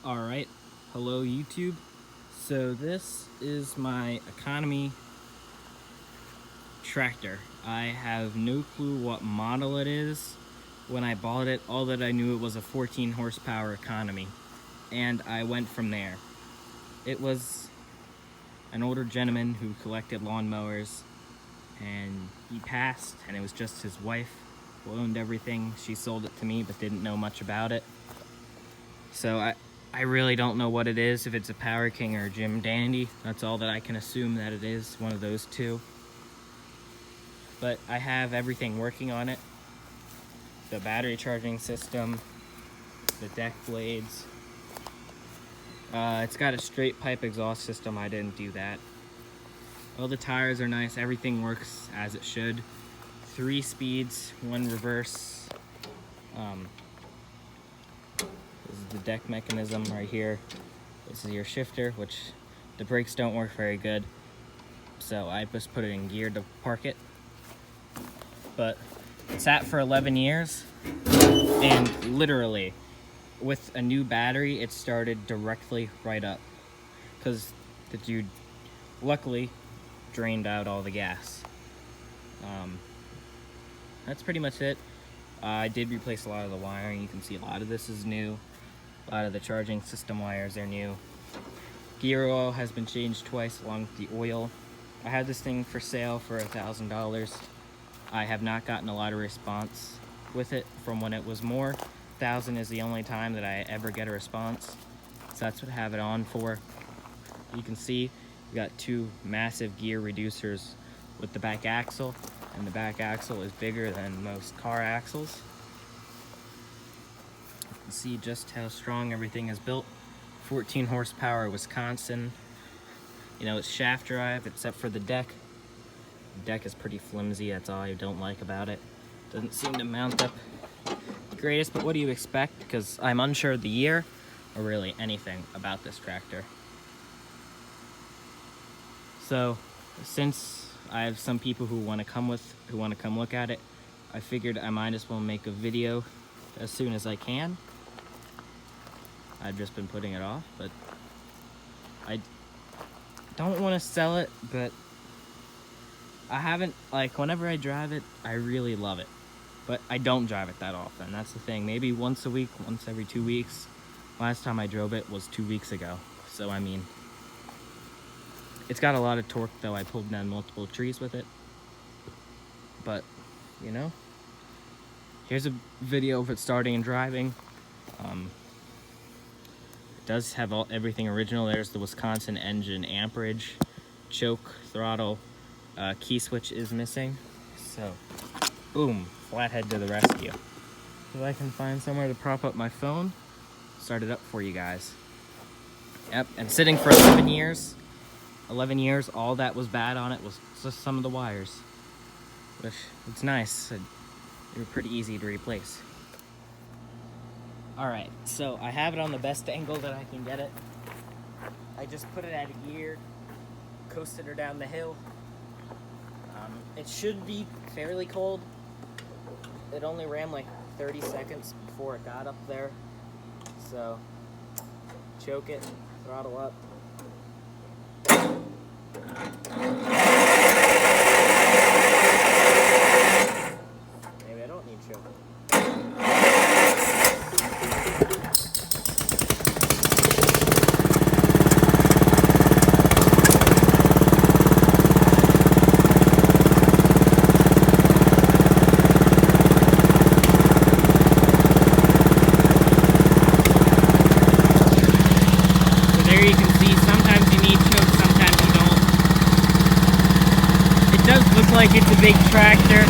Alright, hello YouTube. So this is my economy tractor. I have no clue what model it is. When I bought it, all that I knew it was a 14 horsepower economy, and I went from there. It was an older gentleman who collected lawnmowers, and he passed, and it was just his wife who owned everything. She sold it to me but didn't know much about it. So I really don't know what it is, if it's a powerking or a Jim Dandy. That's all that I can assume that it is, one of those two. But I have everything working on it. The battery charging system, the deck blades. It's got a straight pipe exhaust system, I didn't do that. All the tires are nice, everything works as it should. 3 speeds, 1 reverse. This is the deck mechanism right here. This is your shifter, which the brakes don't work very good, so I just put it in gear to park it. But it sat for 11 years, and literally, with a new battery, it started directly right up, because the dude luckily drained out all the gas. That's pretty much it. I did replace a lot of the wiring. You can see a lot of this is new. A lot of the charging system wires are new. Gear oil has been changed twice along with the oil. I had this thing for sale for $1,000. I have not gotten a lot of response with it from when it was more. 1,000 is the only time that I ever get a response. So that's what I have it on for. You can see we got 2 massive gear reducers with the back axle, and the back axle is bigger than most car axles. You can see just how strong everything is built. 14 horsepower Wisconsin. You know, it's shaft drive except for the deck. The deck is pretty flimsy, that's all I don't like about it. Doesn't seem to mount up the greatest, but what do you expect? Because I'm unsure of the year or really anything about this tractor. So since I have some people who want to come look at it, I figured I might as well make a video as soon as I can. I've just been putting it off, but I don't want to sell it, but I haven't, like, whenever I drive it, I really love it. But I don't drive it that often, that's the thing. Maybe once a week, once every 2 weeks. Last time I drove it was 2 weeks ago. So, I mean, it's got a lot of torque, though. I pulled down multiple trees with it. But, you know, here's a video of it starting and driving. It does have everything original. There's the Wisconsin engine amperage, choke, throttle. Key switch is missing. So, boom, flathead to the rescue. If I can find somewhere to prop up my phone, start it up for you guys. Yep, and sitting for 11 years. 11 years, all that was bad on it was just some of the wires. Which, it's nice. They were pretty easy to replace. Alright, so I have it on the best angle that I can get it. I just put it at a gear, coasted her down the hill. It should be fairly cold. It only ran like 30 seconds before it got up there. So, choke it, throttle up. Maybe I don't need choke. There you can see, sometimes you need choke, sometimes you don't. It does look like it's a big tractor,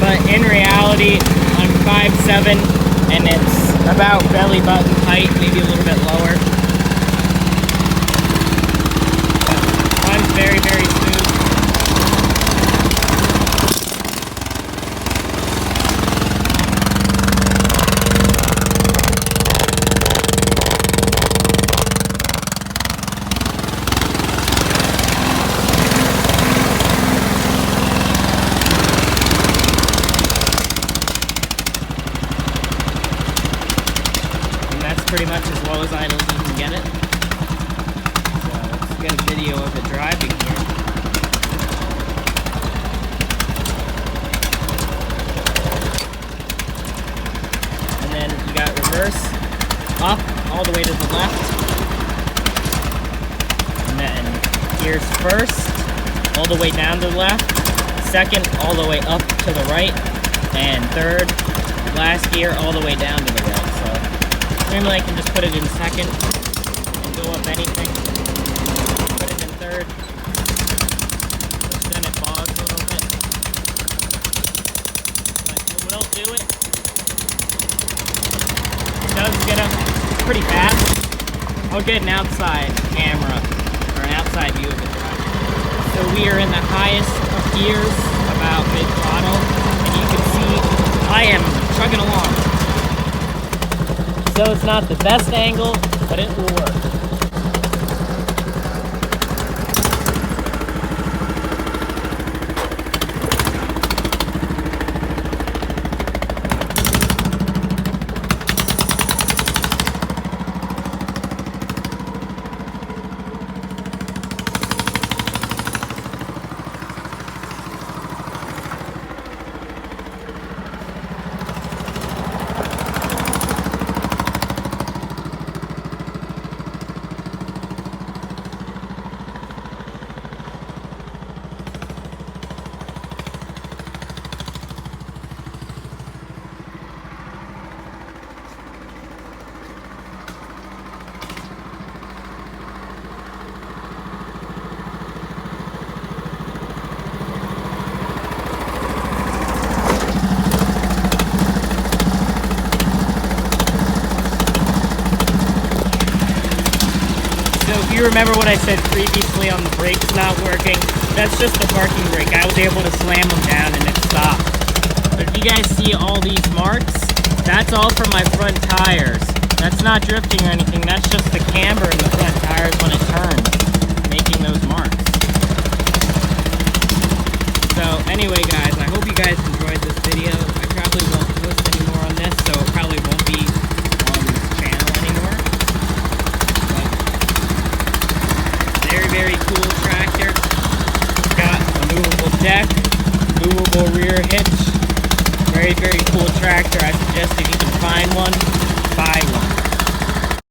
but in reality, I'm 5'7", and it's about belly button height, maybe a little bit lower. But runs very, very smooth. pretty much as low as idle as you can get it. So let's get a video of it driving here. And then you got reverse, up, all the way to the left. And then here's first, all the way down to the left. Second, all the way up to the right. And third, last gear, all the way down to the right. So normally I can just put it in second and go up anything. Put it in third. Then it bogs a little bit. But it will do it. It does get up pretty fast. I'll get an outside camera or an outside view of it driving. So we are in the highest of gears, about mid-throttle, and you can see I am chugging along. So it's not the best angle, but it will work. So if you remember what I said previously on the brakes not working, that's just the parking brake. I was able to slam them down and it stopped. But if you guys see all these marks, that's all from my front tires. That's not drifting or anything, that's just the camber in the front tires when it turns, making those marks. So anyway guys, I hope you guys enjoyed this video. I probably won't post any more on this, so it probably won't be on this channel anymore. Very cool tractor. It's got a movable deck, movable rear hitch. Very cool tractor. I suggest if you can find one, buy one.